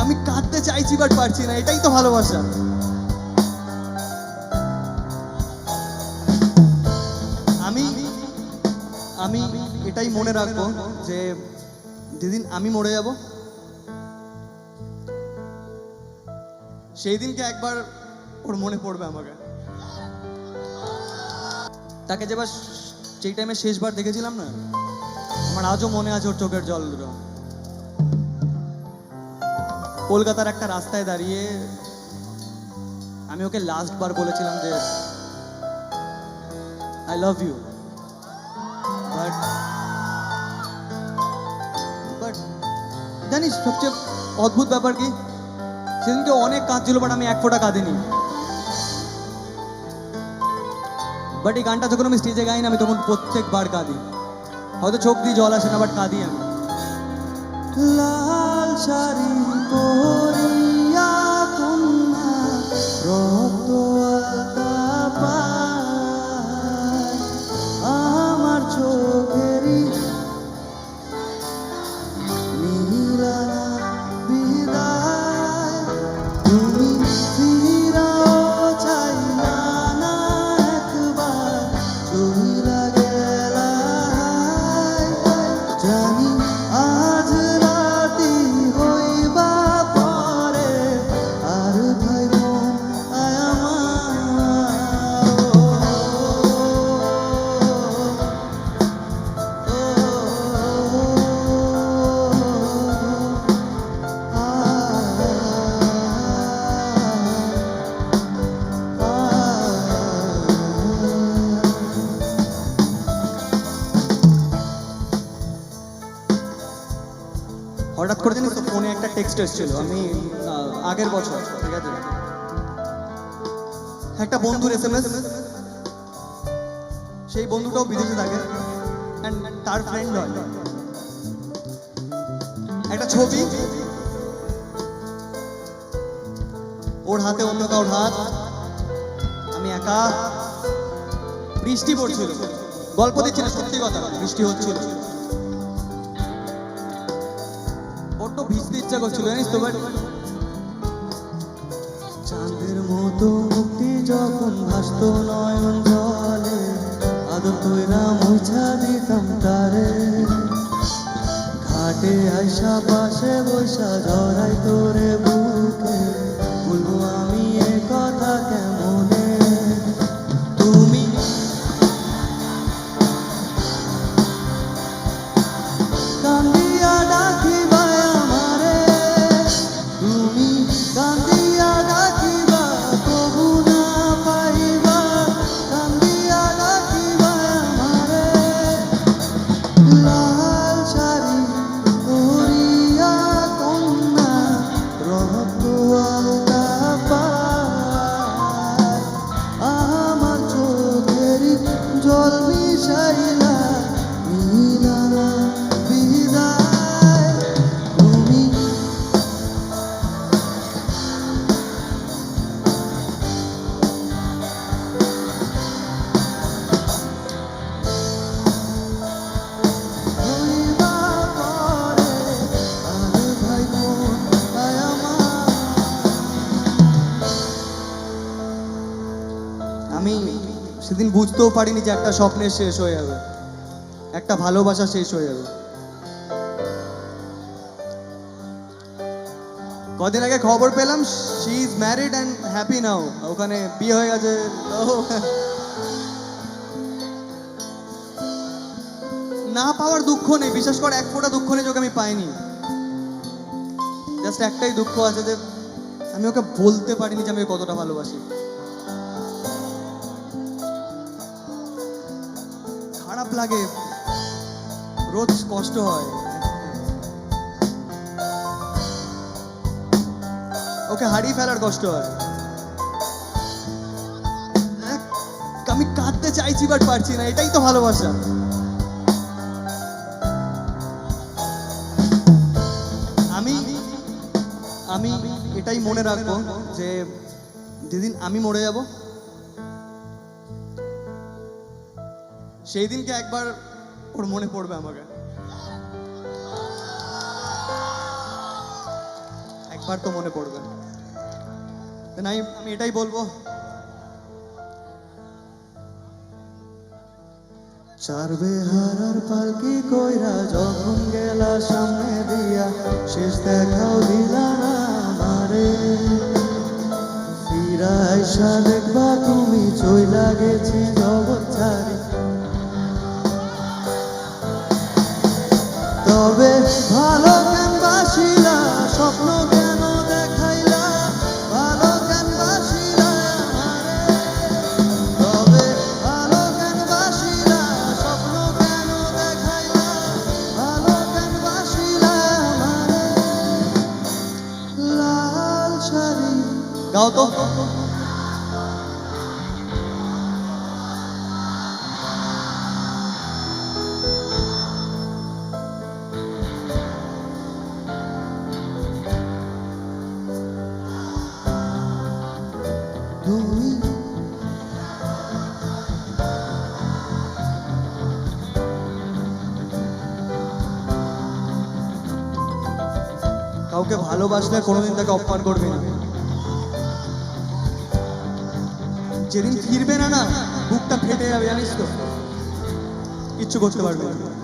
আমি কাঁদতে চাইছি বাট পারছি না, এটাই তো ভালোবাসা। আমি আমি এটাই মনে রাখবো যে যেদিন আমি মরে যাব সেই দিনকে একবার ওর মনে পড়বে আমাকে। তাকে যেবার যেই টাইমে শেষবার দেখেছিলাম না, আমার আজও মনে আছে ওর চোখের জল দুটো। কলকাতার একটা রাস্তায় দাঁড়িয়ে আমি ওকে লাস্ট বার বলেছিলাম যে I love you, but but জানিস সবচেয়ে অদ্ভুত ব্যাপার কি, সেদিনকে অনেক কাঁদছিল বাট আমি এক ফোঁটা কাঁদিনি। বাট এই গানটা যখন আমি স্টেজে গাই না, আমি তখন প্রত্যেকবার কাঁদি। হয়তো চোখ দিয়ে জল আসে না, বাট কাঁদি আমি। লাল শাড়ি পরিয়া কন্যা রক্ত আলতা পায়, আমার চোখেরই নীলানা বিদায়, তুমি ফিরাও চাইলা না একবার, চইলা গেলা জানি আজ রাতি হইবা পরে, আর ভাই বোন আয় হঠাৎ করে জানিস তো ফোনে একটা টেক্সট এসেছিল, আমি আগের বছর, ঠিক আছে, একটা বন্ধুর SMS। সেই বন্ধুটাও বিদেশে থাকে অ্যান্ড তার ফ্রেন্ড হয়। একটা ছবি, ওর হাতে অন্য কারোর হাত, আমি একা, বৃষ্টি পড়ছিল, গল্প দিচ্ছিল, সত্যি কথা বৃষ্টি হচ্ছিল, বড্ড ভিজতে ইচ্ছা করছিল জানিস তো। বাট চাঁদের মতো মুক্তি যখন ভাসত নয়ন জলে, আদর কইরা মুছা দিতাম তারে, ঘাটে আইসা পাশে বৈশা জড়াই তোরে বুকে, বলবো আমি এ কথা কেমনে, তুমি কান্দিয়া ডাকিবা আমারে, তুমি কান্দিয়া ডাকিবা তবু না পাইবা, কান্দিয়া ডাকিবা আমারে, লাল শাড়ি পরিয়া কন্যা রক্ত আলতা পায়, আমার চোখেরই জল মিশাইলা নীলানা বিদায়, তুমি হইবা পরে, আর ভাই বোন আয় আমার। আমি সেদিন বুঝতেও পারিনি যে একটা স্বপ্নের শেষ হয়ে যাবে, একটা ভালোবাসা শেষ হয়ে যাবে। কদিন আগে খবর পেলাম she is married and happy নাও, ওখানে বিয়ে হয়ে গেছে। না পাওয়ার দুঃখ নেই, বিশেষ করে এক ফোঁটা দুঃখ নেই যোকে আমি পাইনি। জাস্ট একটাই দুঃখ আছে যে আমি ওকে বলতে পারিনি যে আমি ওকে কতটা ভালোবাসি। খারাপ লাগে, রোজ কষ্ট হয়, ওকে হারিয়ে ফেলার কষ্ট হয়। আমি কাঁদতে চাইছি বাট পারছি না, এটাই তো ভালোবাসা। আমি আমি এটাই মনে রাখবো যে যেদিন আমি মরে যাব সেই দিনকে একবার ওর মনে পড়বে আমাকে। একদম। একবার তো মনে পড়বে। তাই আমি এটাই বলবো, চার বেহারার পালকি কইরা যখন গেলা সামনে দিয়া, শেষ দেখাও দিলা না আমারে। ফিরাইসা দেখবা তুমি চইলা গেছি জগৎ ছাড়ি। তবে ভালো কেন বাসিলা, স্বপ্ন কেন দেখাইলা, ভালো কেন বাসিলা আমারে। তবে ভালো কেন বাসিলা, স্বপ্ন কেন দেখাইলা, ভালো কেন বাসিলা আমারে। লাল শাড়ি গাও তো। তুমি কাউকে ভালোবাসলে কোনোদিন তাকে অপমান করবে না। যেদিন ফিরবে না, না বুকটা ফেটে যাবে, জানিস তো, কিচ্ছু করতে পারবে না।